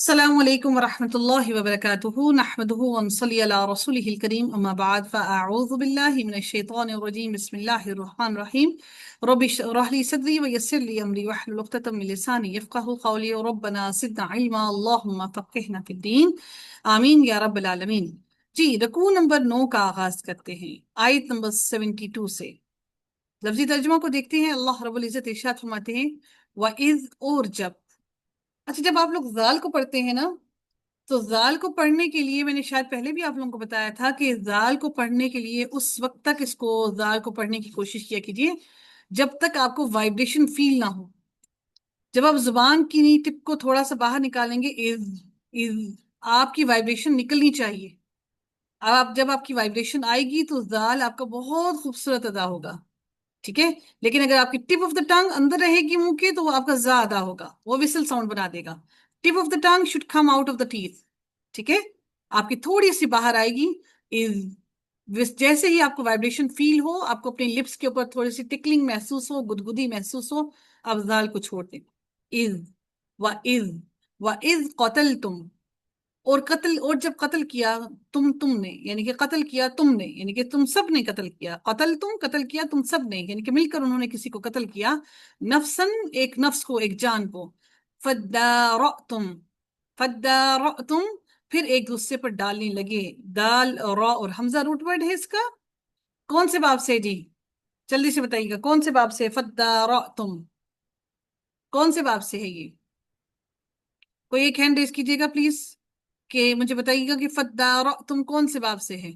السلام علیکم ورحمۃ اللہ وبرکاتہ نحمده ونصلی علی رسوله الکریم اما بعد فاعوذ باللہ من الشیطان الرجیم بسم اللہ الرحمن الرحیم رب اشرح لی صدری ویسر لی امری واحلل عقدۃ من لسانی یفقهوا قولی ربنا زدنا علما اللہم فقہنا فی الدین آمین یا رب العالمین۔ جی رکوع نمبر 9 کا آغاز کرتے ہیں آیت نمبر 72 سے۔ لفظی ترجمہ کو دیکھتے ہیں۔ اللہ رب العزت ارشاد فرماتے ہیں وَإِذْ اور جب۔ اچھا، جب آپ لوگ زال کو پڑھتے ہیں نا، تو زال کو پڑھنے کے لیے میں نے شاید پہلے بھی آپ لوگوں کو بتایا تھا کہ زال کو پڑھنے کے لیے اس وقت تک اس کو زال کو پڑھنے کی کوشش کیا کیجیے جب تک آپ کو وائبریشن فیل نہ ہو۔ جب آپ زبان کی ٹپ کو تھوڑا سا باہر نکالیں گے از آپ کی وائبریشن نکلنی چاہیے۔ جب آپ کی وائبریشن آئے گی تو زال آپ کا بہت خوبصورت ادا ہوگا، ٹھیک ہے۔ لیکن اگر آپ کی ٹپ آف دا ٹنگ اندر رہے گی منہ کے تو وہ آپ کا زا ادا ہوگا، وہ وسل ساؤنڈ بنا دے گا۔ Tip of the tongue should come out of the teeth, ٹھیک ہے۔ آپ کی تھوڑی سی باہر آئے گی جیسے ہی آپ کو وائبریشن فیل ہو، آپ کو اپنے لپس کے اوپر تھوڑی سی ٹکلنگ محسوس ہو، گدگدی محسوس ہو، آپ زال کو چھوڑ دیں۔ از وَإِذْ قَتَلْتُمْ، اور جب قتل کیا تم نے، یعنی کہ قتل کیا تم نے، یعنی کہ تم سب نے قتل کیا، قتل کیا تم سب نے، یعنی کہ مل کر انہوں نے کسی کو قتل کیا، نفسن ایک نفس کو، ایک جان کو، فدارأتم پھر ایک دوسرے پر ڈالنے لگے۔ دال را اور حمزہ روٹ ورڈ ہے اس کا، کون سے باب سے جی؟ جلدی سے بتائیے گا کون سے باب سے فدارأتم، کون سے باب سے ہے یہ؟ کوئی ایک ہینڈ ریز کیجیے گا پلیز، کہ مجھے بتائیے گا کہ فدارأتم کون سے باب سے ہے؟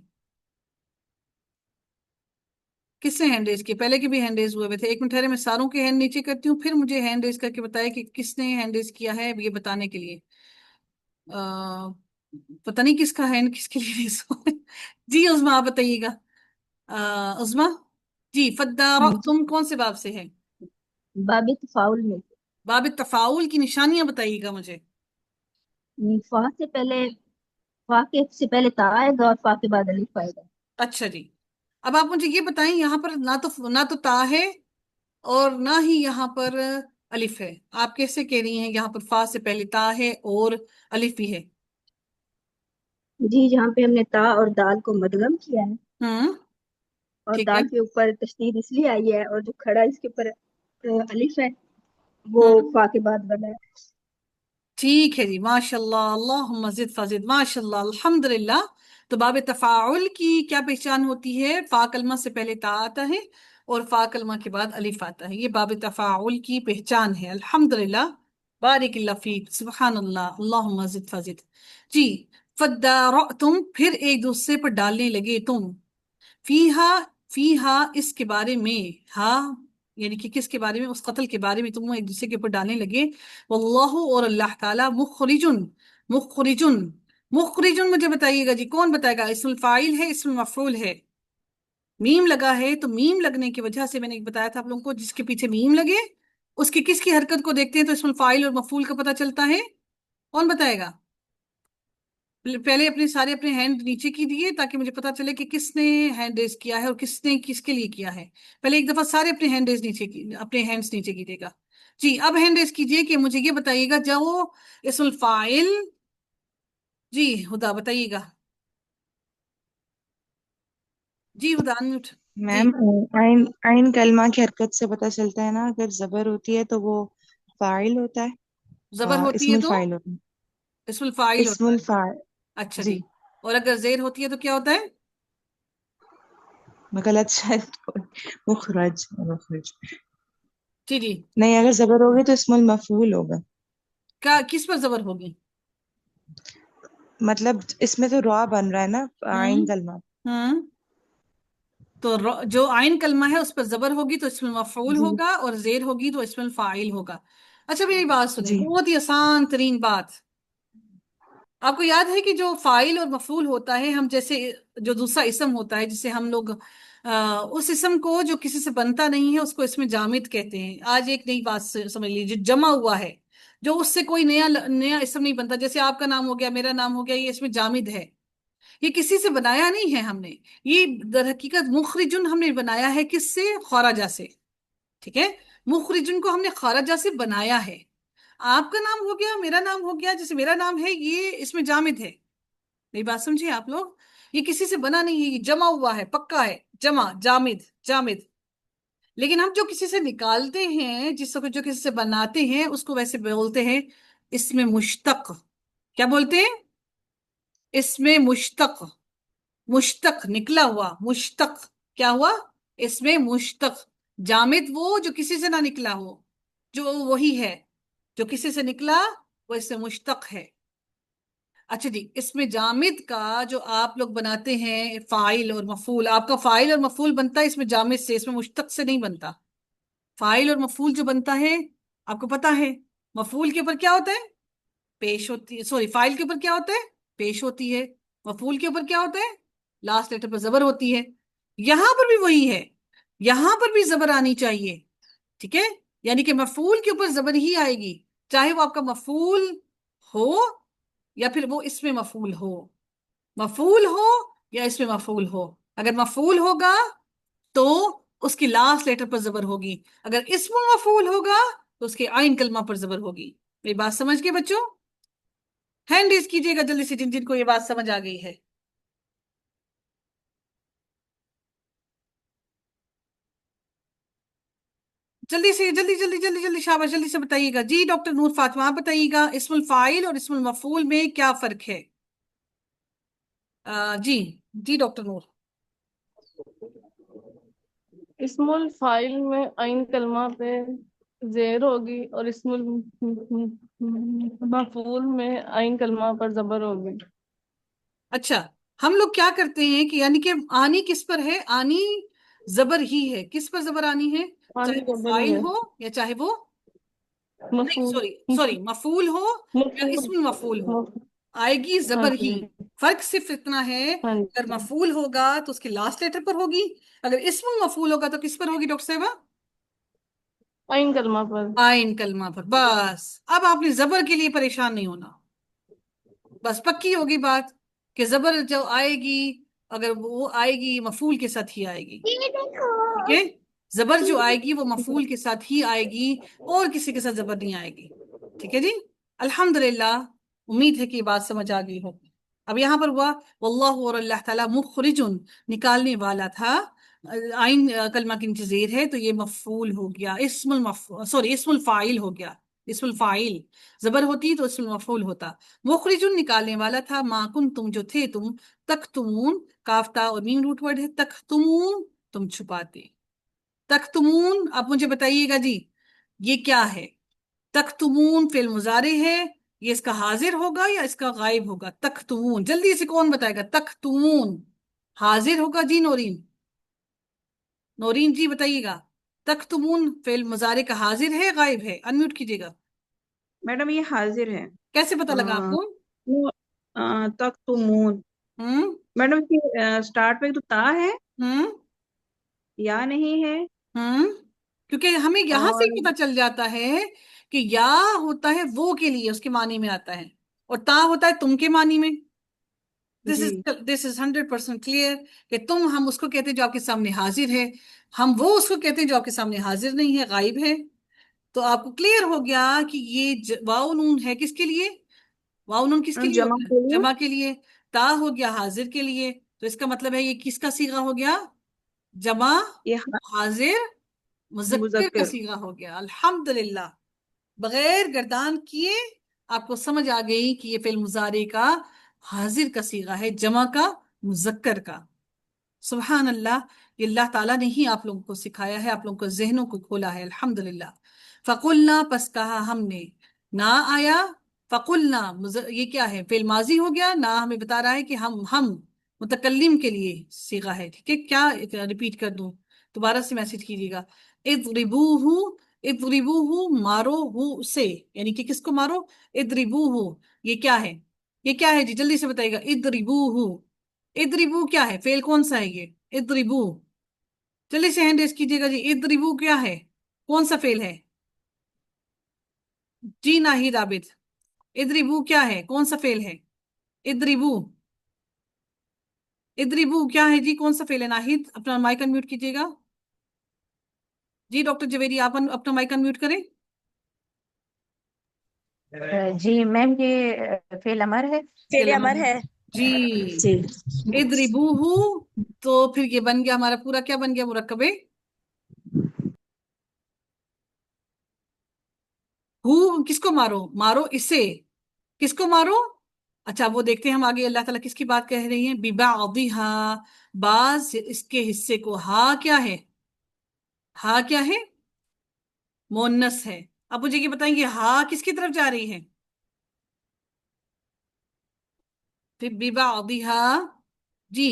کس نے ہینڈ ریز کی؟ پہلے کے بھی ہینڈ ریز ہوئے تھے۔ ایک منٹ ٹھہرے، میں ساروں کے ہینڈ نیچے کرتی ہوں، پھر مجھے ہینڈ ریز کر کے بتائے کہ کس نے ہینڈ ریز کیا ہے، یہ بتانے کے لیے۔ پتہ نہیں کس کا ہینڈ کس کے لیے ریز ہو۔ جی عظما آپ بتائیے گا۔ عظما جی، فدارأتم کون سے باب سے ہے؟ باب تفاعل میں باب تفاعل کی نشانیاں بتائیے گا مجھے۔ فا سے پہلے، فا کے سے پہلے تا آئے گا اور فا کے بعد الف آئے گا۔ اچھا جی، اب آپ مجھے یہ بتائیں، یہاں پر نہ تو تا ہے اور نہ ہی یہاں پر الف ہے، آپ کیسے کہہ رہی ہیں یہاں پر فا سے پہلے تا ہے اور الف بھی ہے؟ جی، جہاں پہ ہم نے تا اور دال کو مدغم کیا ہے اور ٹھیک ہے۔ دال کے اوپر تشدید اس لیے آئی ہے، اور جو کھڑا اس کے اوپر الف ہے وہ ہوں فا کے بعد بنا ہے۔ ٹھیک ہے جی، ماشاء اللہ، اللہم زد فزد، ماشاء اللہ، الحمدللہ۔ تو باب تفاعل کی کیا پہچان ہوتی ہے؟ فا کلمہ سے پہلے تا آتا ہے اور فا کلمہ کے بعد الف آتا ہے، یہ باب تفاعل کی پہچان ہے۔ الحمدللہ، بارک اللہ فیک، سبحان اللہ، اللہم زد فزد۔ جی، فدارأتم پھر ایک دوسرے پر ڈالنے لگے تم، فیہا اس کے بارے میں، ہاں یعنی کہ کس کے بارے میں؟ اس قتل کے بارے میں تم ایک دوسرے کے اوپر ڈالنے لگے۔ واللہ اور اللہ تعالیٰ مخرجن مجھے بتائیے گا جی، کون بتائے گا؟ اسم الفاعل ہے، اسم المفعول ہے؟ میم لگا ہے، تو میم لگنے کی وجہ سے میں نے بتایا تھا آپ لوگوں کو، جس کے پیچھے میم لگے اس کی کس کی حرکت کو دیکھتے ہیں تو اسم الفاعل اور مفعول کا پتہ چلتا ہے۔ کون بتائے گا؟ پہلے اپنے ہینڈ نیچے کیجیے تاکہ مجھے پتا چلے کہ کس نے ہینڈ ریز کیا ہے اور کس نے کس کے لیے کیا ہے۔ پہلے ایک دفعہ سارے اپنے ہینڈز نیچے کیجیے گا۔ جی، اب ہینڈ ریز کیجیے کہ مجھے یہ بتائیے گا جو اسم الفاعل، جی ہدا بتائیے گا، جی ہدا انمیوٹ۔ جی میم عین کلمہ کی حرکت سے پتہ چلتا ہے نا، اگر زبر ہوتی ہے تو وہ فاعل ہوتا زبر ہے، ہوتی اسم ہے تو الفاعل ہوتا اسم الفاعل ہے، اسم ہوتا ہے۔ الفاعل۔ اچھا جی، جی، اور اگر زیر ہوتی ہے تو کیا ہوتا ہے؟ غلط شاید، مخرج جی جی، نہیں، اگر زبر ہوگی تو اسم المفعول ہوگا۔ کس پر زبر ہوگی؟ مطلب اس میں تو را بن رہا ہے نا، عین ہوں کلمہ۔ ہوں تو جو عین کلمہ ہے اس پر زبر ہوگی تو اسم المفعول جی ہوگا، اور زیر ہوگی تو اسم الفاعل ہوگا۔ اچھا میری بات سنیں، جی بہت ہی آسان ترین بات، آپ کو یاد ہے کہ جو فاعل اور مفعول ہوتا ہے، ہم جیسے جو دوسرا اسم ہوتا ہے جسے ہم لوگ اس اسم کو جو کسی سے بنتا نہیں ہے اس کو اسم جامد کہتے ہیں۔ آج ایک نئی بات سمجھ لیجیے، جو جمع ہوا ہے، جو اس سے کوئی نیا اسم نہیں بنتا، جیسے آپ کا نام ہو گیا، میرا نام ہو گیا، یہ اسم جامد ہے، یہ کسی سے بنایا نہیں ہے ہم نے، یہ در حقیقت مخرجن ہم نے بنایا ہے، کس سے؟ خارجہ سے، ٹھیک ہے۔ مخرجن کو ہم نے خارجہ سے بنایا ہے، آپ کا نام ہو گیا، میرا نام ہو گیا. جیسے میرا نام ہے یہ اس میں جامد ہے. میری بات سمجھیے آپ لوگ، یہ کسی سے بنا نہیں ہے، یہ جمع ہوا ہے، پکا ہے، جمع، جامد، جامد. لیکن ہم جو کسی سے نکالتے ہیں، جس کو جو کسی سے بناتے ہیں، اس کو ویسے بولتے ہیں اس میں مشتق. کیا بولتے ہیں؟ اس میں مشتق. مشتق نکلا ہوا، مشتق کیا ہوا؟ اس میں مشتق. جامد وہ جو کسی سے نہ نکلا ہو، جو وہی ہے جو کسی سے نکلا، وہ اس سے مشتق ہے. اچھا جی، اس میں جامد کا جو آپ لوگ بناتے ہیں فاعل اور مفعول، آپ کا فاعل اور مفعول بنتا ہے اس میں جامد سے، اس میں مشتق سے نہیں بنتا. فاعل اور مفعول جو بنتا ہے آپ کو پتا ہے، مفعول کے اوپر کیا ہوتا ہے؟ پیش ہوتی ہے. سوری، فاعل کے اوپر کیا ہوتا ہے؟ پیش ہوتی ہے. مفعول کے اوپر کیا ہوتا ہے؟ لاسٹ لیٹر پر زبر ہوتی ہے. یہاں پر بھی وہی ہے، یہاں پر بھی زبر آنی چاہیے. ٹھیک ہے، یعنی کہ مفعول کے اوپر زبر ہی آئے گی، چاہے وہ آپ کا مفعول ہو یا پھر وہ اس میں مفعول ہو. مفعول ہو یا اس میں مفعول ہو، اگر مفعول ہوگا تو اس کی لاسٹ لیٹر پر زبر ہوگی. اگر اسم المفعول ہوگا تو اس کے عین کلمہ پر زبر ہوگی. میری بات سمجھ گئے بچوں؟ ہینڈ ریز کیجیے گا جلدی سے جن جن کو یہ بات سمجھ آ گئی ہے. جلدی سے، جلدی جلدی جلدی جلدی، شاباش، جلدی سے بتائیے گا. جی ڈاکٹر نور فاطمہ، آپ بتائیے گا اسم الفاعل اور اسم المفعول میں کیا فرق ہے؟ جی جی ڈاکٹر نور. اسم الفاعل میں عین کلمہ پہ زیر ہوگی اور اسم المفعول میں عین کلمہ پر زبر ہوگی. اچھا، ہم لوگ کیا کرتے ہیں کہ یعنی کہ آنی کس پر ہے؟ آنی زبر ہی ہے. کس پر زبر آنی ہے؟ آنی چاہے وہ زبر ہی فاعل ہے. ہو یا چاہے وہ، نہیں مفعول سوری سوری، مفعول ہو یا مفعول اسم المفعول ہو، مف- آئے گی ہاں زبر ہی. جی فرق صرف اتنا ہے، ہاں اگر جی مفعول ہوگا تو اس کے لاسٹ لیٹر پر ہوگی، اگر اسم المفعول ہوگا تو کس پر ہوگی ڈاکٹر صاحبہ؟ عین کلمہ پر. آئین کلمہ پر. بس اب آپ نے زبر کے لیے پریشان نہیں ہونا، بس پکی ہوگی بات کہ زبر جو آئے گی، اگر وہ آئے گی مفعول کے ساتھ ہی آئے گی. ٹھیک ہے، زبر جو آئے گی وہ مفعول کے ساتھ ہی آئے گی، اور کسی کے ساتھ زبر نہیں آئے گی. ٹھیک ہے جی، الحمدللہ. امید ہے کہ یہ بات سمجھ آ گئی ہو. اب یہاں پر ہوا واللہ، اور اللہ تعالیٰ، مخرجن نکالنے والا تھا. آئین کلمہ کی نیچے زیر ہے تو یہ مفعول ہو گیا، اسم الفاعل ہو گیا. اسم الفاعل زبر ہوتی تو اسم المفعول ہوتا. مخرجن نکالنے والا تھا، ما کنتم جو تھے تم، تکتمون، کاف تا اور میم روٹ ورڈ ہے، تکتمون تم چھپاتے. تکتمون، آپ مجھے بتائیے گا جی یہ کیا ہے؟ تکتمون فعل مضارع ہے، یہ اس کا حاضر ہوگا یا اس کا غائب ہوگا؟ تکتمون، جلدی سے کون بتائے گا؟ تکتمون حاضر ہوگا جی؟ نورین، نورین جی بتائیے گا. تکتمون فعل مضارع کا حاضر ہے غائب ہے؟ انمیوٹ کیجیے گا. میڈم یہ حاضر ہے. کیسے پتہ لگا آپ کو؟ تک تو مون ہوں میڈم اسٹارٹ پہ تو تا ہے ہوں یا نہیں ہے. ہوں کیونکہ ہمیں یہاں سے اور ہی پتہ چل جاتا ہے کہ یا ہوتا ہے وہ کے لیے، اس کے معنی میں آتا ہے، اور تا ہوتا ہے تم کے معنی میں. جی دس از 100% کلیئر کہ تم، ہم اس کو کہتے ہیں جو آپ کے سامنے حاضر ہے، ہم وہ اس کو کہتے ہیں جو آپ کے سامنے حاضر نہیں ہے، غائب ہے. تو آپ کو کلیئر ہو گیا کہ یہ واو نون ہے کس کے لیے؟ واو نون کس کے لیے جمع ہوتا ہے؟ کے لیے. جمع کے لیے. تا ہو گیا حاضر کے لیے. تو اس کا مطلب ہے یہ کس کا صیغہ ہو گیا؟ جمع یہ حاضر مذکر کا مذکر. صیغہ ہو گیا. الحمدللہ، بغیر گردان کیے آپ کو سمجھ آ گئی کہ یہ فعل مضارع کا حاضر کا صیغہ ہے، جمع کا، مذکر کا. سبحان اللہ، یہ اللہ تعالیٰ نے ہی آپ لوگوں کو سکھایا ہے، آپ لوگوں کو ذہنوں کو کھولا ہے. الحمدللہ. فقلنا، پس کہا ہم نے، نہ آیا. فقلنا یہ کیا ہے؟ فعل ماضی ہو گیا. نہ ہمیں بتا رہا ہے کہ ہم متکلم کے لیے صیغہ ہے. ٹھیک ہے، کیا ریپیٹ کر دوں؟ دوبارہ سے میسج کیجیے گا. اضربوہ، اضربوہ مارو ہو سے، یعنی کہ کس کو مارو؟ اضربوہ. یہ کیا ہے؟ یہ کیا ہے جی؟ جلدی سے بتائیے گا. اضربوہ، اضربو کیا ہے؟ فعل کون سا ہے یہ؟ اضربو، جلدی سے ہینڈ ریز کیجیے گا جی. اضربو کیا ہے؟ کون سا فعل ہے؟ جی ناہید عابد، اضربو کیا ہے؟ کون سا فعل ہے؟ اضربو، اضربو کیا ہے جی؟ کون سا فعل ہے؟ ناہید اپنا مائک انمیوٹ کیجیے گا. جی ڈاکٹر جویری آپ اپنا مائک انمیوٹ کریں. جی میم یہ فعل امر ہے. فعل امر ہے. جی. جی. اضربوہ تو پھر یہ بن گیا ہمارا پورا کیا بن گیا مرکب ہو. کس کو مارو؟ مارو اسے. کس کو مارو؟ اچھا وہ دیکھتے ہیں ہم آگے اللہ تعالیٰ کس کی بات کہہ رہی ہیں. ببعضھا بعض اس کے حصے کو. ہا کیا ہے؟ ہا کیا ہے؟ مونس ہے. اب مجھے یہ بتائیں گے ہا کس کی طرف جا رہی ہے؟ پھر ببعضھا جی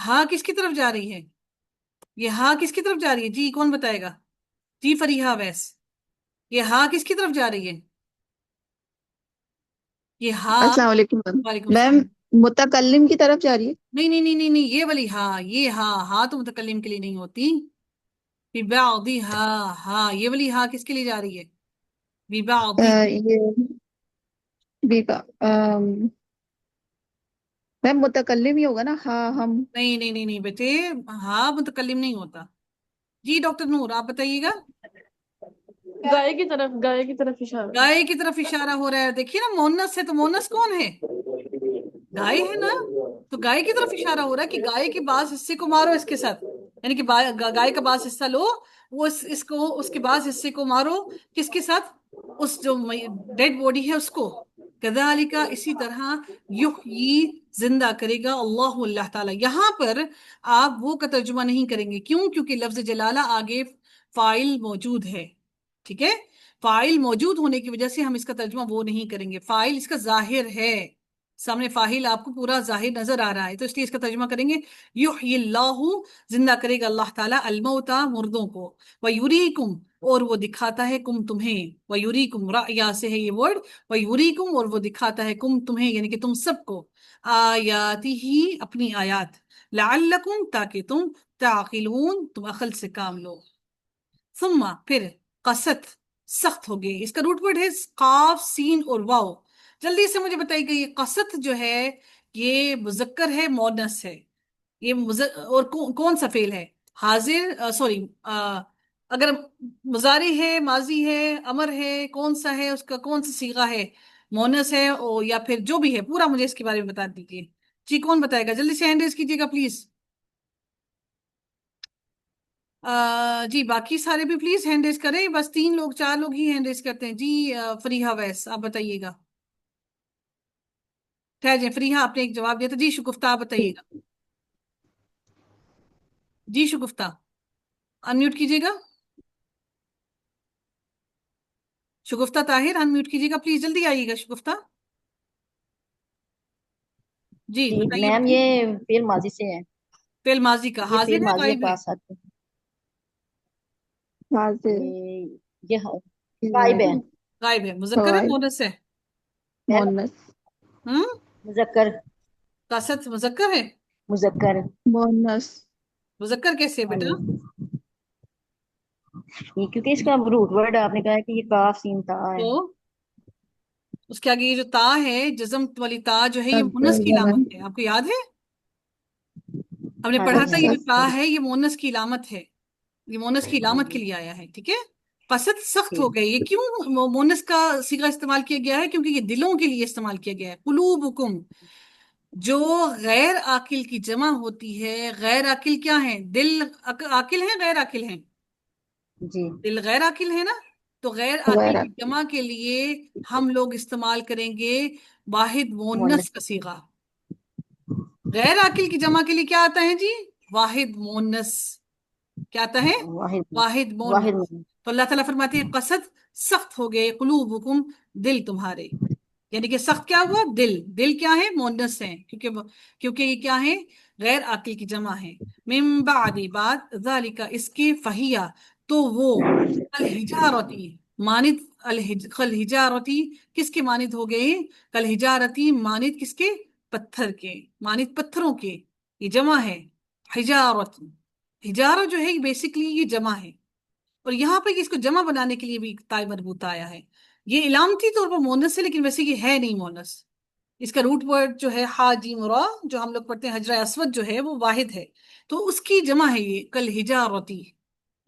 ہا کس کی طرف جا رہی ہے؟ یہ ہا کس کی طرف جا رہی ہے جی کون بتائے گا؟ جی فریحہ ویس یہ ہا کس کی طرف جا رہی ہے؟ یہ ہا. السلام علیکم میم. وعلیکم میم السلام. متکلم کی طرف جا رہی ہے. نہیں نہیں نہیں نہیں نہیں یہ والی ہاں یہ ہاں تو متکلم کے لیے نہیں ہوتی. ببعضھا ہاں یہ والی ہاں کس کے لیے جا رہی ہے؟ ببعضھا. یہ بھی کا میم متکلم ہی ہوگا نا. ہاں ہم. نہیں نہیں نہیں نہیں بیٹے ہاں متکلم نہیں ہوتا. جی ڈاکٹر نور آپ بتائیے گا. گائے کی طرف اشارہ. گائے کی طرف اشارہ ہو رہا ہے. دیکھیے نا مونس ہے تو مونس کون ہے؟ گائے ہے نا. تو گائے کی طرف اشارہ ہو رہا ہے کہ گائے کے بعض حصے کو مارو اس کے ساتھ. یعنی کہ گائے کا بعض حصہ لو وہ اس کے بعض حصے کو مارو. کس کے ساتھ؟ اس جو ڈیڈ باڈی ہے اس کو. کذالک اسی طرح یحیی زندہ کرے گا اللہ تعالیٰ. یہاں پر آپ وہ کا ترجمہ نہیں کریں گے. کیوں؟ کیونکہ لفظ جلالہ آگے فاعل موجود ہے. ٹھیک ہے. فاعل موجود ہونے کی وجہ سے ہم اس کا ترجمہ وہ نہیں کریں گے. فاعل اس کا ظاہر ہے. سامنے فاعل آپ کو پورا ظاہر نظر آ رہا ہے تو اس لیے اس کا ترجمہ کریں گے یحیی اللہ زندہ کرے گا اللہ تعالیٰ الموتى مردوں کو. ویریکم اور وہ دکھاتا ہے کم تمہیں. ویریکم رأیا سے ہے یہ ورڈ. ویریکم اور وہ دکھاتا ہے کم تمہیں یعنی کہ تم سب کو. آیاتہ اپنی آیات. لعلکم تاکہ تم تعقلون تم عقل سے کام لو. ثم پھر قست سخت ہو گئی. اس کا روٹ ورڈ ہے قاف سین اور واو. جلدی سے مجھے بتائیے کہ یہ قست جو ہے یہ مذکر ہے مؤنث ہے؟ یہ اور کون سا فعل ہے؟ حاضر سوری اگر مضارع ہے ماضی ہے امر ہے کون سا ہے؟ اس کا کون سا صیغہ ہے؟ مؤنث ہے یا پھر جو بھی ہے پورا مجھے اس کے بارے میں بتا دیجیے. جی کون بتائے گا؟ جلدی سے ہینڈ ریز کیجیے گا پلیز. جی باقی سارے بھی پلیز ہینڈ ریز کریں. بس 3 لوگ 4 لوگ ہی ہینڈ ریز کرتے ہیں. جی فریحہ ویس آپ بتائیے گا. ٹھہر جائیں فریحہ آپ نے ایک جواب دیا تھا. جی شگفتہ آپ بتائیے گا. جی شگفتہ انمیوٹ کیجیے گا. شگفتہ طاہر انمیوٹ کیجیے گا پلیز. جلدی آئیے گا شگفتہ. جی جی بتائیے. میم یہ فعل ماضی سے ہے. فعل ماضی کا یہ حاضر فعل ہے ماضی غائب ہے؟ پاس آتے ہیں. حاضر. یہ غائب ہے. غائب ہے. مذکر ہے مؤنث ہے؟ مونس. مذکر. قاصد مذکر ہے؟ مذکر. مونس. مذکر کیسے بیٹا؟ کیونکہ اس کا روٹ ورڈ آپ نے کہا ہے کہ یہ کاف سین تا ہے. تو اس کے آگے یہ جو تا ہے جزم والی تا جو ہے یہ مونس کی علامت ہے. آپ کو یاد ہے ہم نے پڑھا تھا یہ جو تا ہے یہ مونس کی علامت ہے. یہ مونس کی علامت کے لیے آیا ہے. ٹھیک ہے. قصد سخت ہو گئی. یہ کیوں مونس کا صیغہ استعمال کیا گیا ہے؟ کیونکہ یہ دلوں کے لیے استعمال کیا گیا ہے. قلوبکم جو غیر عاقل کی جمع ہوتی ہے. غیر عاقل کیا ہیں؟ دل عاقل ہیں غیر عاقل ہیں؟ جی دل غیر عاقل ہے نا. تو غیر عاقل کی جمع کے لیے ہم لوگ استعمال کریں گے واحد مؤنث کا صیغہ. غیر عاقل کی جمع کے لیے کیا آتا ہے جی؟ واحد مؤنث. کیا آتا ہے؟ واحد مؤنث. تو اللہ تعالیٰ فرماتے ہیں قصد سخت ہو گئے قلوبکم دل تمہارے. یعنی کہ سخت کیا ہوا؟ دل. دل کیا ہے؟ مؤنث ہیں کیونکہ یہ کیا ہے؟ غیر عاقل کی جمع ہے. من بعد بعد ذالک اس کے فہیا تو وہ الحجارتی مانند الحجارتی کس کے مانند ہو گئے؟ کالحجارتی مانند کس کے؟ پتھر کے. مانند پتھروں کے. یہ جمع ہے حجارت. حجارہ جو ہے بیسکلی یہ جمع ہے. اور یہاں پہ اس کو جمع بنانے کے لیے بھی تائے مربوطہ آیا ہے. یہ علامتی طور پر مونس ہے لیکن ویسے یہ ہے نہیں مونس. اس کا روٹ ورڈ جو ہے ہا جیم را جو ہم لوگ پڑھتے ہیں حجرہ اسود جو ہے وہ واحد ہے. تو اس کی جمع ہے یہ کل حجارتی.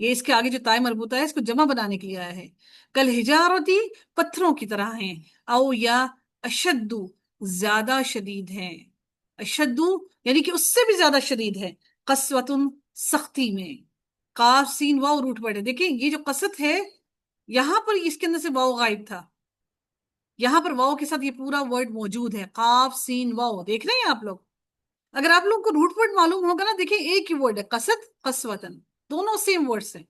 یہ اس کے آگے جو تائے مربوطہ ہے اس کو جمع بنانے کے لیے آیا ہے. کل ہجارتی پتھروں کی طرح ہیں، او یا اشدو زیادہ شدید ہیں، اشدو یعنی کہ اس سے بھی زیادہ شدید ہے، قسوتن سختی میں. قاف سین واو روٹ ورڈ ہے. دیکھیں یہ جو قسط ہے یہاں پر اس کے اندر سے واو غائب تھا، یہاں پر واو کے ساتھ یہ پورا ورڈ موجود ہے، قاف سین واو. دیکھ رہے ہیں آپ لوگ؟ اگر آپ لوگوں کو روٹ ورڈ معلوم ہوگا نا، دیکھیں ایک ہی ورڈ ہے، قسط قسوتن، دونوں سیم ورڈز ہیں.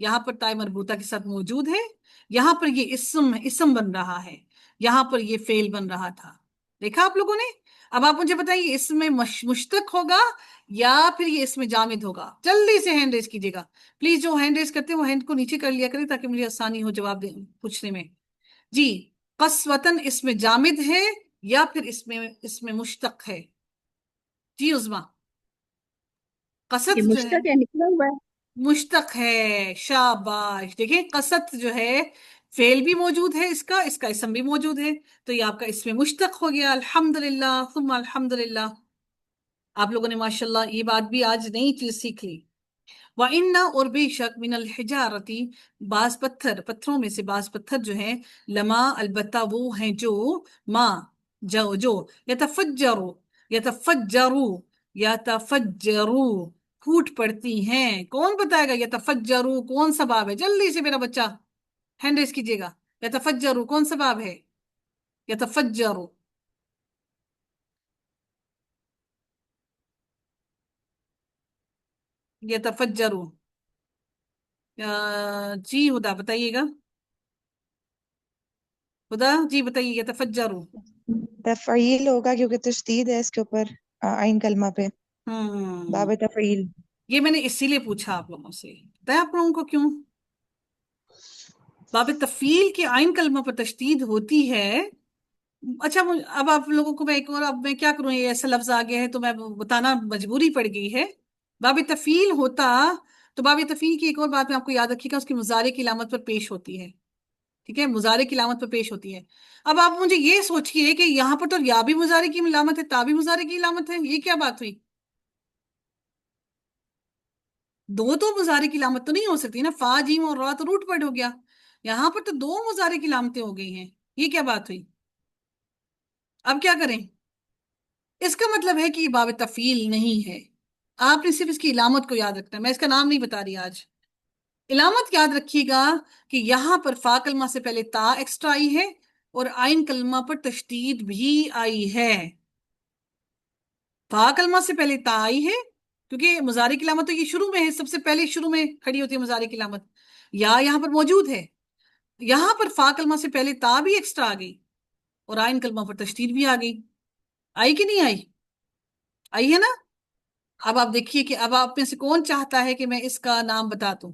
یہاں پر تائے مربوطہ کے ساتھ موجود ہے، یہاں پر یہ اسم بن رہا ہے، یہاں پر یہ فعل بن رہا تھا. دیکھا آپ لوگوں نے؟ اب آپ مجھے بتائیے اس میں مشتق ہوگا یا پھر یہ اس میں جامد ہوگا؟ جلدی سے ہینڈ ریز کیجیے گا پلیز. جو ہینڈ ریز کرتے ہیں وہ ہینڈ کو نیچے کر لیا کرے تاکہ مجھے آسانی ہو جواب پوچھنے میں. جی قسوتن اس میں جامد ہے یا پھر اس میں مشتق ہے؟ جی عظما. قسط یہ جو ہے مشتق ہے، نکلا ہوا ہے. مشتق ہے، شاباش. دیکھیں قسط جو ہے فعل بھی موجود ہے، اس کا اسم بھی موجود ہے، تو یہ آپ کا اس میں مشتق ہو گیا. الحمدللہ ثم الحمدللہ. آپ لوگوں نے ماشاءاللہ یہ بات بھی آج نئی چیز سیکھ لی. وَإِنَّ اور بے شک من الحجارتی بعض پتھروں میں سے بعض پتھر جو ہیں، لما البتہ وہ ہیں جو ما جو یتفجرو پھوٹ پڑتی ہیں. کون بتائے گا یتفجرو کون سا باب ہے؟ جلدی سے میرا بچہ ہینڈ ریز کیجیے گا. یتفجرو کون سا باب ہے؟ یتفجرو یتفجرو جی ہدا بتائیے گا. خدا جی بتائیے یتفجرو. تفعیل ہوگا کیونکہ تشدید ہے اس کے اوپر عین کلمہ پہ، باب تفعیل. یہ میں نے اسی لیے پوچھا آپ لوگوں سے، پتہ ہے آپ لوگوں کو کیوں؟ باب تفعیل کے عین کلمہ پر تشدید ہوتی ہے. اچھا اب آپ لوگوں کو میں ایک اور، اب میں کیا کروں، یہ ایسا لفظ آ گیا ہے تو میں بتانا مجبوری پڑ گئی ہے. باب تفعیل ہوتا تو باب تفعیل کی ایک اور بات میں آپ کو یاد رکھیے گا، اس کی مضارع کی علامت پر پیش ہوتی ہے. ٹھیک ہے، مضارع کی علامت پر پیش ہوتی ہے. اب آپ مجھے یہ سوچئے کہ یہاں پر تو یا بھی مضارع کی علامت ہے، تا بھی مضارع کی علامت ہے، یہ کیا بات ہوئی؟ دو تو مضارع کی علامت تو نہیں ہو سکتی نا، فا جیم اور را تو روٹ ورڈ ہو گیا، یہاں پر تو دو مضارع کی علامتیں ہو گئی ہیں، یہ کیا بات ہوئی؟ اب کیا کریں؟ اس کا مطلب ہے کہ یہ باب تفعیل نہیں ہے. آپ نے صرف اس کی علامت کو یاد رکھنا ہے، میں اس کا نام نہیں بتا رہی آج. علامت یاد رکھیے گا کہ یہاں پر فا کلمہ سے پہلے تا ایکسٹرا آئی ہے اور عین کلمہ پر تشدید بھی آئی ہے. فا کلمہ سے پہلے تا آئی ہے کیونکہ مضارع کی علامت تو یہ شروع میں ہے، سب سے پہلے شروع میں کھڑی ہوتی ہے مضارع کی علامت. یا یہاں پر موجود ہے، یہاں پر فا کلمہ سے پہلے تا بھی ایکسٹرا آ گئی اور عین کلمہ پر تشدید بھی آ گئی. آئی کہ نہیں آئی؟ آئی ہے نا. اب آپ دیکھیے کہ اب آپ میں سے کون چاہتا ہے کہ میں اس کا نام بتا دوں؟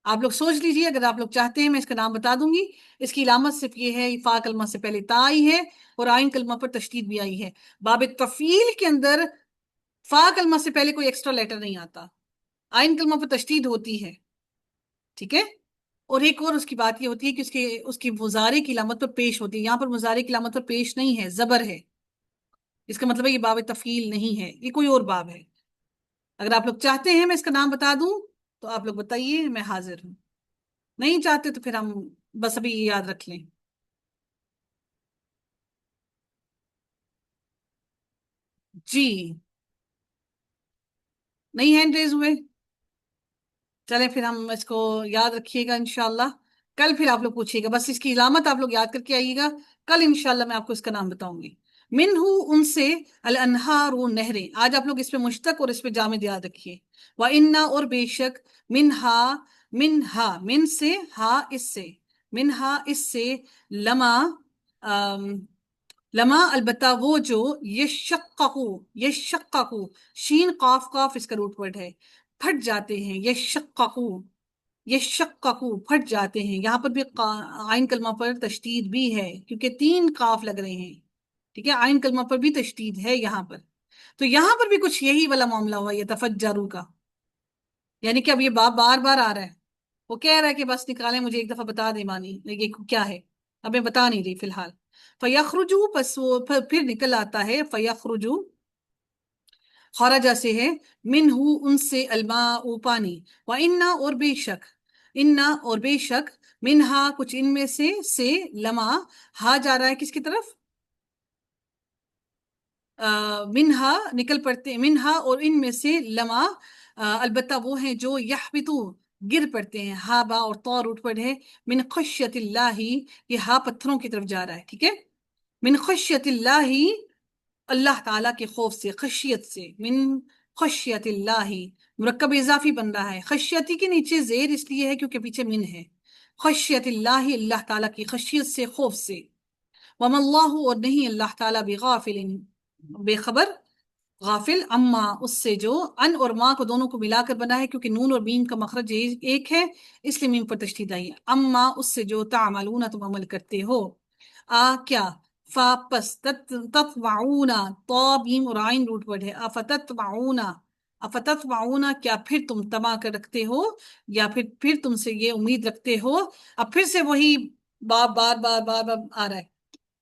آپ لوگ سوچ لیجئے، اگر آپ لوگ چاہتے ہیں میں اس کا نام بتا دوں گی. اس کی علامت صرف یہ ہے، فا کلمہ سے پہلے تا آئی ہے اور عین کلمہ پر تشدید بھی آئی ہے. باب تفعیل کے اندر فا کلمہ سے پہلے کوئی ایکسٹرا لیٹر نہیں آتا، عین کلمہ پر تشدید ہوتی ہے. ٹھیک ہے. اور ایک اور اس کی بات یہ ہوتی ہے کہ اس کی مضارع کی علامت پر پیش ہوتی ہے. یہاں پر مضارع کی علامت پر پیش نہیں ہے، زبر ہے. اس کا مطلب ہے یہ باب تفعیل نہیں ہے، یہ کوئی اور باب ہے. اگر آپ لوگ چاہتے ہیں میں اس کا نام بتا دوں تو آپ لوگ بتائیے، میں حاضر ہوں. نہیں چاہتے تو پھر ہم بس ابھی یہ یاد رکھ لیں. جی نہیں ہینڈ ریز ہوئے؟ چلیں پھر ہم اس کو یاد رکھیے گا انشاءاللہ. کل پھر آپ لوگ پوچھیے گا، بس اس کی علامت آپ لوگ یاد کر کے آئیے گا. کل انشاءاللہ میں آپ کو اس کا نام بتاؤں گی. منہو ان سے، الانہار نہریں. آج آپ لوگ اس پہ مشتق اور اس پہ جامد یاد رکھیے. وَإِنَّ اور بے شک، منہا من سے، ہا اس سے، منہا اس سے، لما البتہ وہ جو، یشققو شین قاف کاف اس کا روٹ ورڈ ہے، پھٹ جاتے ہیں. یشققو پھٹ جاتے ہیں. یہاں پر بھی عین کلمہ پر تشدید بھی ہے کیونکہ 3 قاف لگ رہے ہیں. ٹھیک ہے، عین کلمہ پر بھی تشدید ہے یہاں پر. تو یہاں پر بھی کچھ یہی والا معاملہ ہوا یتفجرو کا، یعنی کہ اب یہ باب بار بار آ رہا ہے. وہ کہہ رہا ہے کہ بس نکالیں، مجھے ایک دفعہ بتا دیں مانی یہ کیا ہے. اب میں بتا نہیں رہی فی الحال. فیخرجو پس وہ پھر نکل آتا ہے، فیخرجو خارجہ سے ہے، منہو ان سے، الماء پانی، وَإِنَّا اور بے شک، انا اور بے شک، منہا کچھ ان میں سے لما، ہا جا رہا ہے کس کی طرف؟ منہا نکل پڑتے، منہا اور ان میں سے، لما البتہ وہ ہیں جو یحبطو گر پڑتے ہیں، ہا با اور طا روٹ پڑ ہے، من خشیت اللہ، یہ ہا پتھروں کی طرف جا رہا ہے، ٹھیک ہے، من خشیت اللہ، اللہ تعالیٰ کے خوف سے، خشیت سے، من خشیت اللہ، مرکب اضافی بن رہا ہے، خشیتی کے نیچے زیر اس لیے ہے کیونکہ پیچھے من ہے، خشیت اللہ، اللہ تعالیٰ کی خشیت سے، خوف سے، وما اللہ اور نہیں اللہ تعالیٰ بغافل بے خبر، غافل، اما اس سے جو، ان اور ما کو دونوں کو ملا کر بنا ہے کیونکہ نون اور میم کا مخرج ایک ہے اس لیے میم پر تشدید آئی ہے، اما اس سے جو، تعملون تم عمل کرتے ہو، کیا، فا پس، تطمعون، طا میم اور عین روٹ ورڈ ہے، افتتمعون، افتتمعون کیا پھر تم طمع کر رکھتے ہو، یا پھر تم سے یہ امید رکھتے ہو، اب پھر سے وہی بار بار بار بار بار آ رہا ہے،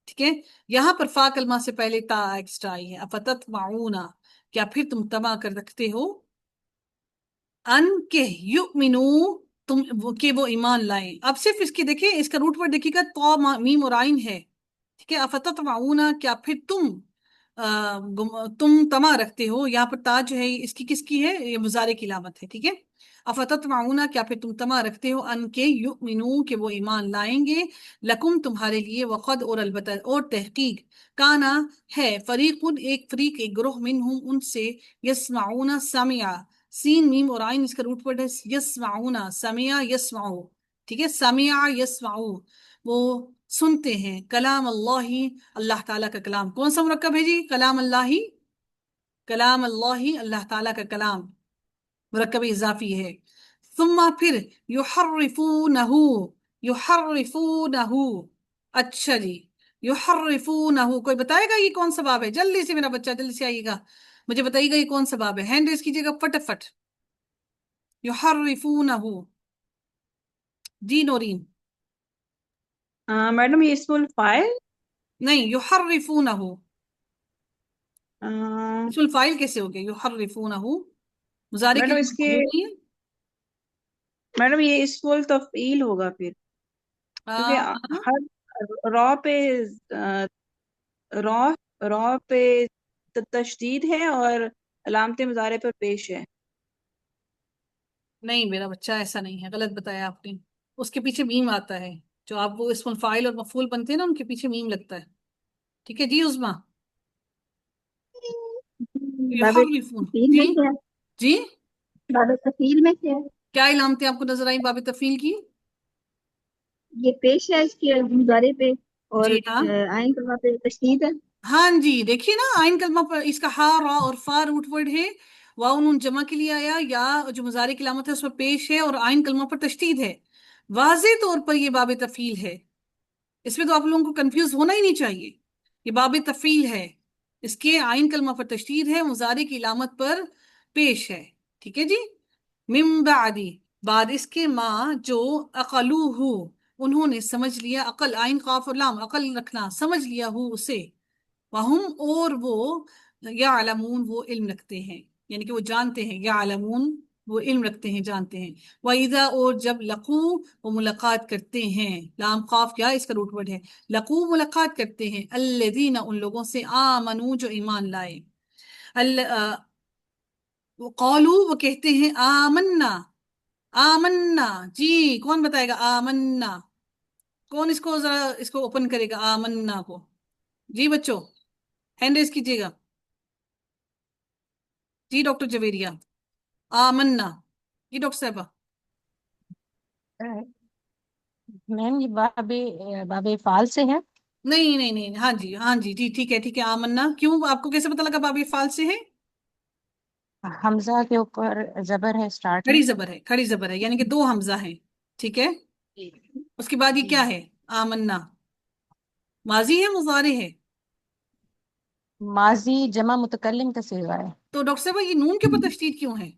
ٹھیک ہے، یہاں پر فا کلمہ سے پہلے تا ایکسٹرا آئی ہے، افتتمعون کیا پھر تم طمع کر رکھتے ہو، ان کہ یؤمنو تم کہ وہ ایمان لائیں، اب صرف اس کی دیکھیں، اس کا روٹ ورڈ دیکھیے گا، تو میم اور عین ہے، ٹھیک ہے، افتتمعون کیا پھر تم طمع رکھتے ہو، یہاں پر تا جو ہے اس کی کس کی ہے، یہ مضارع کی علامت ہے، ٹھیک ہے، افتتمعون کیا پھر تم طمع رکھتے ہو، ان کے یؤمنو کہ وہ ایمان لائیں گے، لکم تمہارے لیے، وقد اور البتہ اور تحقیق، کانا ہے، فریقن ایک فریق، ایک گروہ، منہم ان سے، یسمعون سمع، سین میم اور عین اس کا روٹ ورڈ ہے، یسمعون، سمع یسمعو، ٹھیک ہے، سمع یسمعو، وہ سنتے ہیں، کلام اللہ، اللہ تعالیٰ کا کلام، کون سا مرکب ہے جی، کلام اللہ، کلام اللہ، اللہ تعالیٰ کا کلام، مرکب اضافی ہے، ثم پھر، یحرفونہ، یحرفونہ، اچھا جی، یحرفونہ، کوئی بتائے گا یہ کون سا باب ہے، جلدی سے میرا بچہ جلدی سے آئیے گا، مجھے بتائیے گا یہ کون سا باب ہے، ہینڈ ریز کیجیے گا فٹافٹ، یحرفونہ، جی نورین، میڈم یہ اسم الفاعل، نہیں، یحرفونہ، اسم الفاعل کیسے ہو گیا، یحرفونہ، مضارع کی میڈم اس کے، موجود نہیں ہے، میڈم یہ اسم التفعیل ہوگا پھر، کیونکہ ہر را پہ را را پہ تشدید ہے اور علامت مضارع پر پیش ہے. نہیں میرا بچہ ایسا نہیں ہے، غلط بتایا آپ نے، اس کے پیچھے میم آتا ہے، جو آپ وہ اسم الفاعل اور مفعول بنتے ہیں نا ان کے پیچھے میم لگتا ہے، ٹھیک ہے جی عظما، باب یحرفون، تفیل میں جی کیا ہے؟ جی، باب تفیل میں کیا ہے؟ کیا علامتیں آپ کو نظر آئیں باب تفعیل کی؟ یہ پیش ہے اس کے مضارع پہ، اور جی ہاں، آئین کلمہ پہ تشدید ہے. ہاں جی، دیکھیے نا، آئین کلمہ پر اس کا ہا، را اور فا روٹ ورڈ ہے، واؤ نون جمع کے لیے آیا، یا جو مضارع کی علامت ہے اس پر پیش ہے، اور آئین کلمہ پر تشدید ہے، واضح طور پر یہ باب تفعیل ہے، اس میں تو آپ لوگوں کو کنفیوز ہونا ہی نہیں چاہیے، یہ باب تفعیل ہے، اس کے آئین کلمہ پر تشدید ہے، مضارع کی علامت پر پیش ہے، ٹھیک ہے جی، من بعدی، بعد اس کے، ما جو، اقلوہ انہوں نے سمجھ لیا، عقل، آئین قاف اور لام، عقل رکھنا، سمجھ لیا ہو اسے، وہم اور وہ، یعلمون وہ علم رکھتے ہیں، یعنی کہ وہ جانتے ہیں، یعلمون وہ علم رکھتے ہیں، جانتے ہیں، وَإِذَا اور جب لقو وہ ملاقات کرتے ہیں، لام قاف کیا اس کا روٹ ورڈ ہے، لقو ملاقات کرتے ہیں، الذین ان لوگوں سے، آمنو جو ایمان لائے، قالو وہ کہتے ہیں، آمنا، آمنا، جی کون بتائے گا آمنا، کون اس کو ذرا اس کو اوپن کرے گا آمنا کو، جی بچوں ہینڈ ریز کیجیے گا، جی ڈاکٹر جویریہ، آمنا، جی ڈاکٹر صاحبہ، میم یہ باب فعال سے ہے، نہیں نہیں نہیں، ہاں جی ہاں جی، جی ٹھیک ہے ٹھیک ہے، آمنا، کیوں آپ کو کیسے پتا لگا باب فعال سے ہے؟ حمزہ کے اوپر زبر ہے اسٹارٹ میں، کھڑی زبر ہے، کھڑی زبر ہے، یعنی کہ دو حمزہ ہیں، ٹھیک ہے، اس کے بعد یہ کیا ہے، آمنا، ماضی ہے مضارع ہے، ماضی جمع متکلم کا صیغہ ہے، تو ڈاکٹر صاحبہ یہ نون کے اوپر تشدید کیوں ہے؟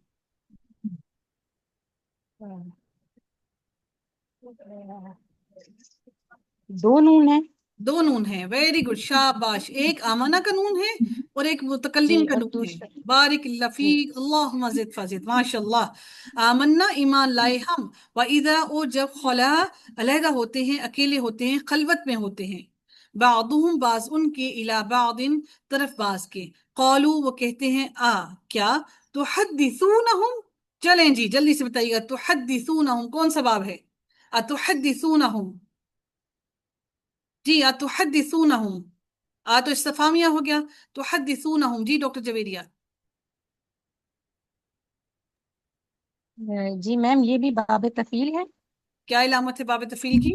دو نون ہے، دو نون ہیں، ویری گڈ، شاباش. ایک آمنہ کا نون ہے اور ایک متکلم جی کا اور نون ہے. دوسرا بارک اللہ جی فیک، اللہم زد فزد، ماشاء اللہ. آمنا ایمان لائے ہم، وَإِذَا اور جب خلا علیحدہ ہوتے ہیں، اکیلے ہوتے ہیں، خلوت میں ہوتے ہیں، بعضهم بعض ان کے، الی بعض طرف بعض کے، قالو وہ کہتے ہیں، کیا، تحدثونہم، چلیں جی جلدی سے بتائیے گا، تحدثونہم کون سا باب ہے؟ اتحدثونہم، جی اتحدثونہم، تو استفہامیہ ہو گیا، تحدثونہم. جی ڈاکٹر جویریہ. جی میم یہ بھی باب تفیل ہے. کیا علامت ہے باب تفعیل کی؟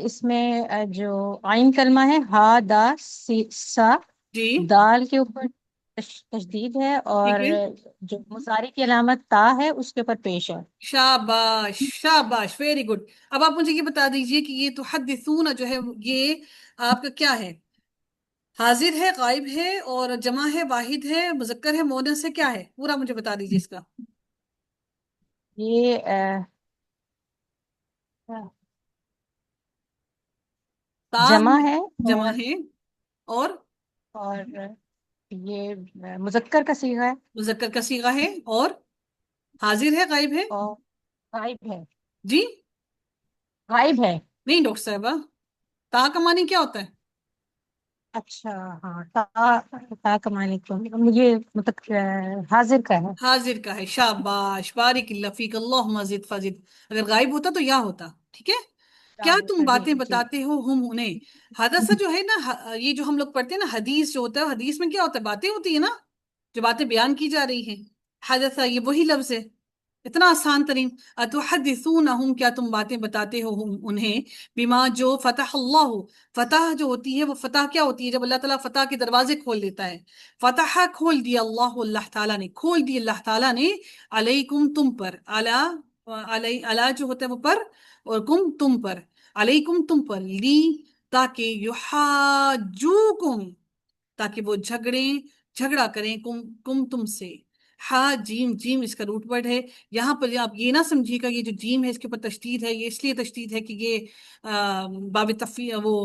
اس میں جو عین کلمہ ہے ہا دا سا، جی دال کے اوپر تشدید ہے، ٹھیک اور ہے، جو مضارع کی علامت تا ہے اس کے اوپر پیش ہے. شاباش شاباش، ویری گڈ. اب آپ مجھے یہ بتا دیجئے کہ یہ تحدثون جو ہے یہ آپ کا کیا ہے؟ حاضر ہے، غائب ہے، اور جمع ہے، واحد ہے، مذکر ہے، مؤنث ہے، کیا ہے؟ پورا مجھے بتا دیجئے اس کا. یہ تاز جمع ہے، جمع ہے، اور اور یہ مذکر کا صیغہ ہے، مذکر کا صیغہ ہے، اور حاضر ہے، غائب ہے. اور غائب ہے. جی غائب ہے. نہیں ڈاکٹر صاحبہ، تا کا معنی کیا ہوتا ہے؟ اچھا ہاں، تا کا معنی تو مجھے مطلب حاضر کا ہے. حاضر کا ہے، شاباش، بارک اللہ فیک، اللہم زد فزد. اگر غائب ہوتا تو یا ہوتا. ٹھیک ہے. کیا تم جی باتیں جی بتاتے ہو ہم انہیں. حدث جو ہے نا، یہ جو ہم لوگ پڑھتے ہیں نا حدیث جو ہوتا ہے، حدیث میں کیا ہوتا ہے؟ باتیں ہوتی ہیں نا، جو باتیں بیان کی جا رہی ہیں. حدث یہ وہی لفظ ہے، اتنا آسان ترین. اتحدثونہم کیا تم باتیں بتاتے ہو انہیں، بما جو فتح اللہ، فتح جو ہوتی ہے وہ فتح کیا ہوتی ہے؟ جب اللہ تعالیٰ فتح کے دروازے کھول دیتا ہے. فتح کھول دیا، اللہ تعالیٰ نے کھول دی، اللہ تعالیٰ نے، علیکم تم پر، علی جو ہوتا ہے وہ پر، اور کم تم پر، علیکم تم پر، لی تاکہ یحاجوکم تاکہ وہ جھگڑا کریں، کم تم سے. ہا جیم، جیم اس کا روٹ ورڈ ہے. یہاں پر آپ یہ نہ سمجھیے گا یہ جو جیم ہے اس کے اوپر تشدید ہے، یہ اس لیے تشدید ہے کہ یہ باب تفیل، وہ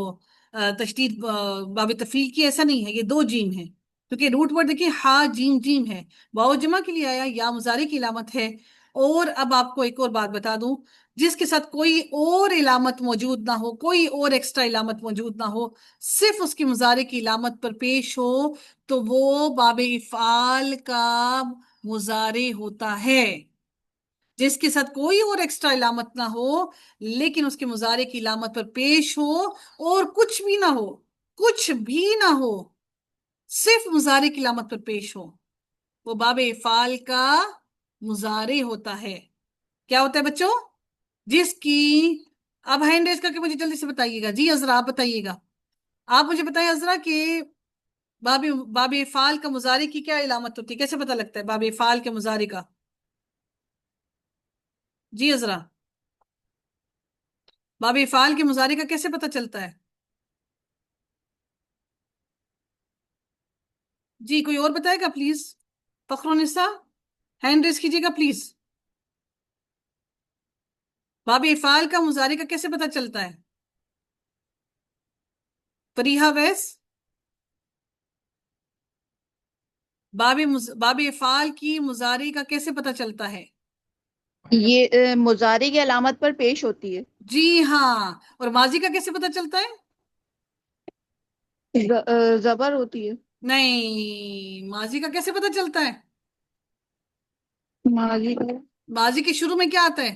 تشدید باب تفیل کی، ایسا نہیں ہے. یہ دو جیم ہے، کیونکہ روٹ ورڈ دیکھیے ہا جیم جیم ہے، واو جمع کے لیے آیا، یا مضارع کی علامت ہے. اور اب آپ کو ایک اور بات بتا دوں، جس کے ساتھ کوئی اور علامت موجود نہ ہو، کوئی اور ایکسٹرا علامت موجود نہ ہو، صرف اس کی مضارع کی علامت پر پیش ہو، تو وہ باب افعال کا مضارع ہوتا ہے. جس کے ساتھ کوئی اور ایکسٹرا علامت نہ ہو لیکن اس کے مضارع کی علامت پر پیش ہو، اور کچھ بھی نہ ہو، کچھ بھی نہ ہو، صرف مضارع کی علامت پر پیش ہو، وہ باب افعال کا مضارع ہوتا ہے. کیا ہوتا ہے بچوں؟ جس کی، اب ہینڈ ریز کر کے مجھے جلدی سے بتائیے گا. جی عذرا آپ بتائیے گا، آپ مجھے بتائیں عذرا کہ باب افعال کا مضارع کی کیا علامت ہوتی ہے؟ کیسے پتہ لگتا ہے باب افعال کے مضارع کا؟ جی عذرا، باب افعال کے مضارع کا کیسے پتہ چلتا ہے؟ جی کوئی اور بتائے گا پلیز؟ فخر النساء ہینڈ ریز کیجیے گا پلیز. باب افعال کا مضارع کا کیسے پتہ چلتا ہے؟ فریحہ ویس، باب افعال کی مضارع کا کیسے پتہ چلتا ہے؟ یہ مضارع کی علامت پر پیش ہوتی ہے. جی ہاں. اور ماضی کا کیسے پتہ چلتا ہے؟ زبر ہوتی ہے. نہیں، ماضی کا کیسے پتہ چلتا ہے؟ ماضی کا ماضی کے شروع میں کیا آتا ہے؟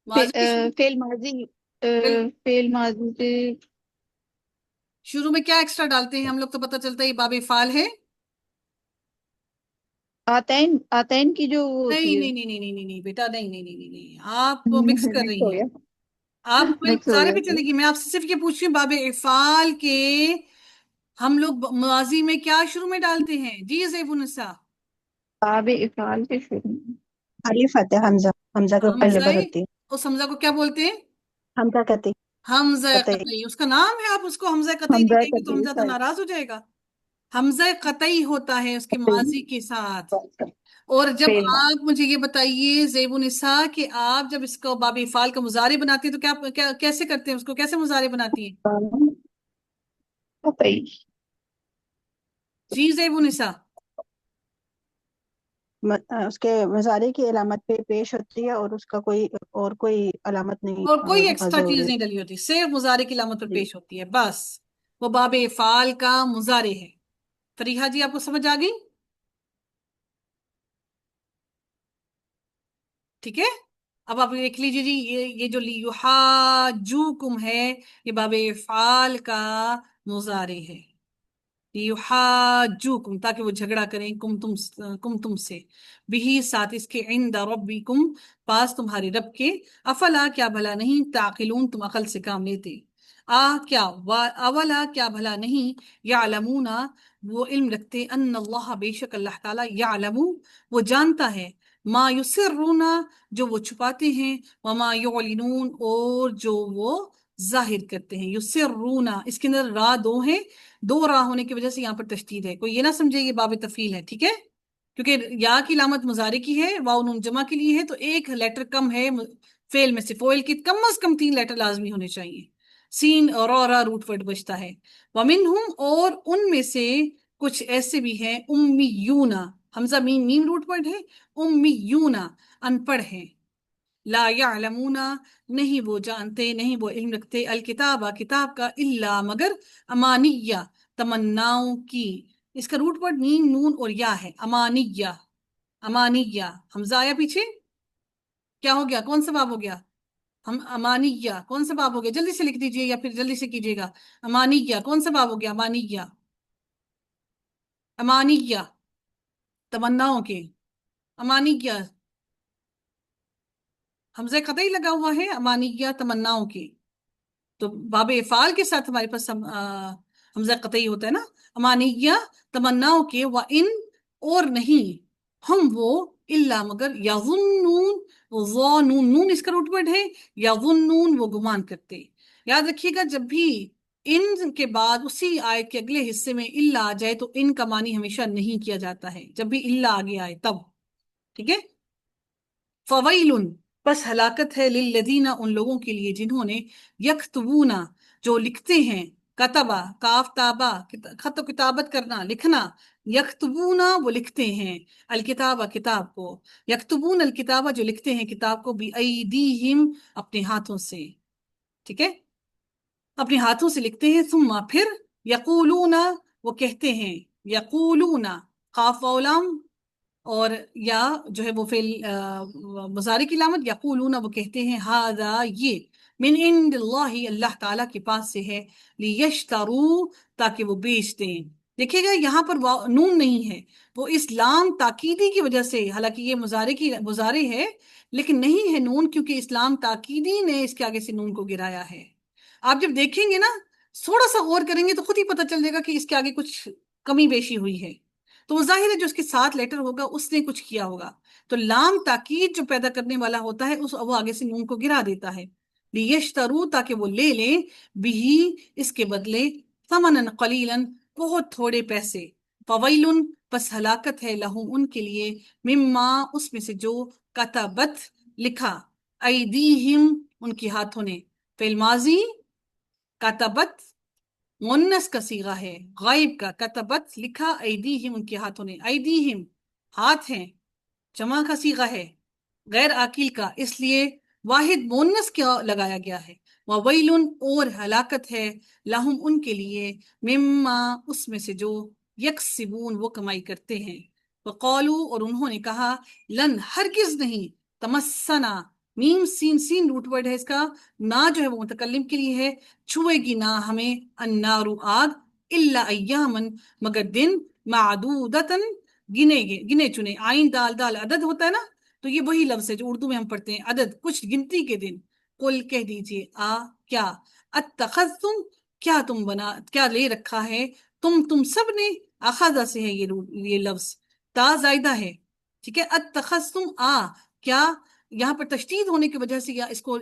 ماضی کے فعل ماضی، شروع فعل ماضی سے شروع میں کیا ایکسٹرا ڈالتے ہیں ہم لوگ تو پتہ چلتا ہے یہ باب افعال ہے؟ آتین، آتین کی جو وہ نہیں ہوتی ہے. نہیں نہیں نہیں نہیں نہیں نہیں بیٹا، نہیں نہیں نہیں نہیں نہیں، آپ مکس کر مکس رہی ہو ہیں. گیا، آپ مکس ہو سارے گیا. پہ چلے گی، میں آپ سے صرف یہ پوچھ رہی ہوں باب افعال کے ہم لوگ ماضی میں کیا شروع میں ڈالتے ہیں؟ جی زیب النساء. باب افعال کے شروع میں الف آتا ہے، حمزہ، حمزہ کے اوپر حمزہ، زبر ہوتی ہے. اس حمزہ کو کیا بولتے ہیں؟ حمزہ کہتے حمزہ قطعی. قطعی، اس کا نام ہے. آپ اس کو حمزہ قطعی نہیں حمزہ کہیں گے تو قطعی حمزہ تو ناراض ہو جائے گا. حمزہ قطعی ہوتا ہے اس کے ماضی کے ساتھ. اور جب فعل آپ مجھے یہ بتائیے زیب النساء کہ آپ جب اس کو باب افعال کا مضارع بناتی ہیں تو کیا کیسے کرتے ہیں، اس کو کیسے مضارع بناتی ہیں؟ قطعی جی زیب النساء، اس کے مضارع کی علامت پہ پیش ہوتی ہے اور اس کا کوئی علامت نہیں اور کوئی ایکسٹرا چیز ضروری نہیں ڈلی ہوتی، صرف مضارع کی علامت پر جی پیش ہوتی ہے، بس وہ باب افعال کا مضارع ہے۔ فریحہ جی آپ کو سمجھ آ گئی؟ ٹھیک ہے، اب آپ دیکھ لیجیے جی، یہ جو لیحاجوکم ہے یہ باب افعال کا مضارع ہے، لیحاجوکم، تاکہ وہ جھگڑا کریں کم تم سے، بھی ساتھ اس کے، عند ربکم، پاس تمہارے رب کے، افلا کیا بھلا نہیں، تعقلون تم عقل سے کام لیتے، اولا کیا بھلا نہیں، یعلمون وہ علم رکھتے، ان اللہ بے شک اللہ تعالیٰ، یعلم وہ جانتا ہے، ما یسرون جو وہ چھپاتے ہیں، وما یعلنون اور جو وہ ظاہر کرتے ہیں۔ یسرون، اس کے اندر را دو ہیں، دو را ہونے کی وجہ سے یہاں پر تشدید ہے، کوئی یہ نہ سمجھے یہ باب تفعیل ہے، ٹھیک ہے، کیونکہ یا کی علامت مضارع کی ہے، واو نون جمع کے لیے ہے، تو ایک لیٹر کم ہے فعل میں سے، فعل کی کم از کم 3 لیٹر لازمی ہونے چاہیے، سین اور را روٹ ورڈ بچتا ہے۔ ومنہم اور ان میں سے کچھ ایسے بھی ہیں، امیون، حمزہ میم میم روٹ ورڈ ہے، امیون ان پڑھ ہیں، لا یعلمون نہیں وہ جانتے، نہیں وہ علم رکھتے، الکتاب کتاب کا، الا مگر، امانیہ تمناؤں کی، اس کا روٹ ورڈ میم نون اور یا ہے، امانیہ، امانیہ، حمزہ آیا پیچھے، کیا ہو گیا، کون سا باب ہو گیا، ہم امانیہ کون سا باب ہو گیا، جلدی سے لکھ دیجئے یا پھر جلدی سے کیجئے گا، امانیہ کون سا باب ہو گیا، امانیہ، امانیہ تمناؤں کے، امانیہ حمزہ قطعی لگا ہوا ہے، امانیہ تمناؤں کے، تو باب افعال کے ساتھ ہمارے پاس حمزہ قطعی ہوتا ہے نا، امانیہ تمناؤں کے، وَإِن اور نہیں، ہم وہ، الا مگر، یظنون، ظنون، نون اس کا روٹ ورڈ ہے، یظنون وہ گمان کرتے، یاد رکھیے گا جب بھی ان کے بعد اسی آیت کے اگلے حصے میں الا آ جائے تو ان کا معنی ہمیشہ نہیں کیا جاتا ہے، جب بھی الا آگے آئے تب، ٹھیک ہے، فویل بس ہلاکت ہے، للذین ان لوگوں کے لیے جنہوں نے، یکتبون جو لکھتے ہیں، کتبہ کاف تابہ خط و کتابت کرنا لکھنا، یکتبون وہ لکھتے ہیں، الکتاب کتاب کو، یکتبون الکتابہ جو لکھتے ہیں کتاب کو، بایدیہم اپنے ہاتھوں سے، ٹھیک ہے، اپنے ہاتھوں سے لکھتے ہیں، ثم پھر، یقولون وہ کہتے ہیں، یقولون قاف و لام اور یا جو ہے وہ فعل مضارع کی علامت، یقولون وہ کہتے ہیں، ھذا یہ، من عند اللہ اللہ تعالیٰ کے پاس سے ہے، لیشتروا تاکہ وہ بیچ دیں، دیکھیے گا یہاں پر نون نہیں ہے، وہ اس لام تاکیدی کی وجہ سے، حالانکہ یہ مضارع ہے لیکن نہیں ہے نون، کیونکہ اسلام تاکیدی نے اس کے آگے سے نون کو گرایا ہے۔ آپ جب دیکھیں گے نا، تھوڑا سا غور کریں گے تو خود ہی پتہ چل جائے گا کہ اس کے آگے کچھ کمی بیشی ہوئی ہے، تو وہ ظاہر ہے جو اس کے ساتھ لیٹر ہوگا اس نے کچھ کیا ہوگا، تو لام تاکید جو پیدا کرنے والا ہوتا ہے وہ آگے سے نون کو گرا دیتا ہے، لیشتروا تاکہ وہ لے لیں، بھی اس کے بدلے، ثمنا قلیلا بہت تھوڑے پیسے، فویل پس ہلاکت ہے، لہم ان کے لیے، مما اس میں سے جو، کتبت لکھا، ایدیہم ان کی ہاتھوں نے، فعل ماضی کتبت مؤنث کا صیغہ ہے، غائب کا، کتبت لکھا، ایدیہم ان کے ہاتھوں نے، ایدیہم ہاتھ ہیں، جمع کا صیغہ ہے، غیر عاقل کا، اس لیے واحد مؤنث کیا لگایا گیا ہے، وویل اور ہلاکت ہے، لہم ان کے لیے، مما اس میں سے جو، یکسبون وہ کمائی کرتے ہیں، وقالو اور انہوں نے کہا، لن ہرگز نہیں، تمسنا میم سین سین روٹ ورڈ ہے اس کا، نہ جو ہے وہ متکلم کے لیے ہے، چھوئے گی نہ ہمیں، النار آگ، الا ایامن مگر دن، معدودتن گنے چنے، آئین دال دال عدد ہوتا ہے نا، تو یہ وہی لفظ ہے جو اردو میں ہم پڑھتے ہیں، عدد کچھ گنتی کے دن، قل کہہ دیجئے، کیا، اتخذتم کیا لے رکھا ہے، تم سب نے، اخذ سے ہے یہ لفظ، تا زائدہ ہے، ٹھیک ہے، اتخذتم کیا، یہاں پر تشدید ہونے کی وجہ سے یا اس کو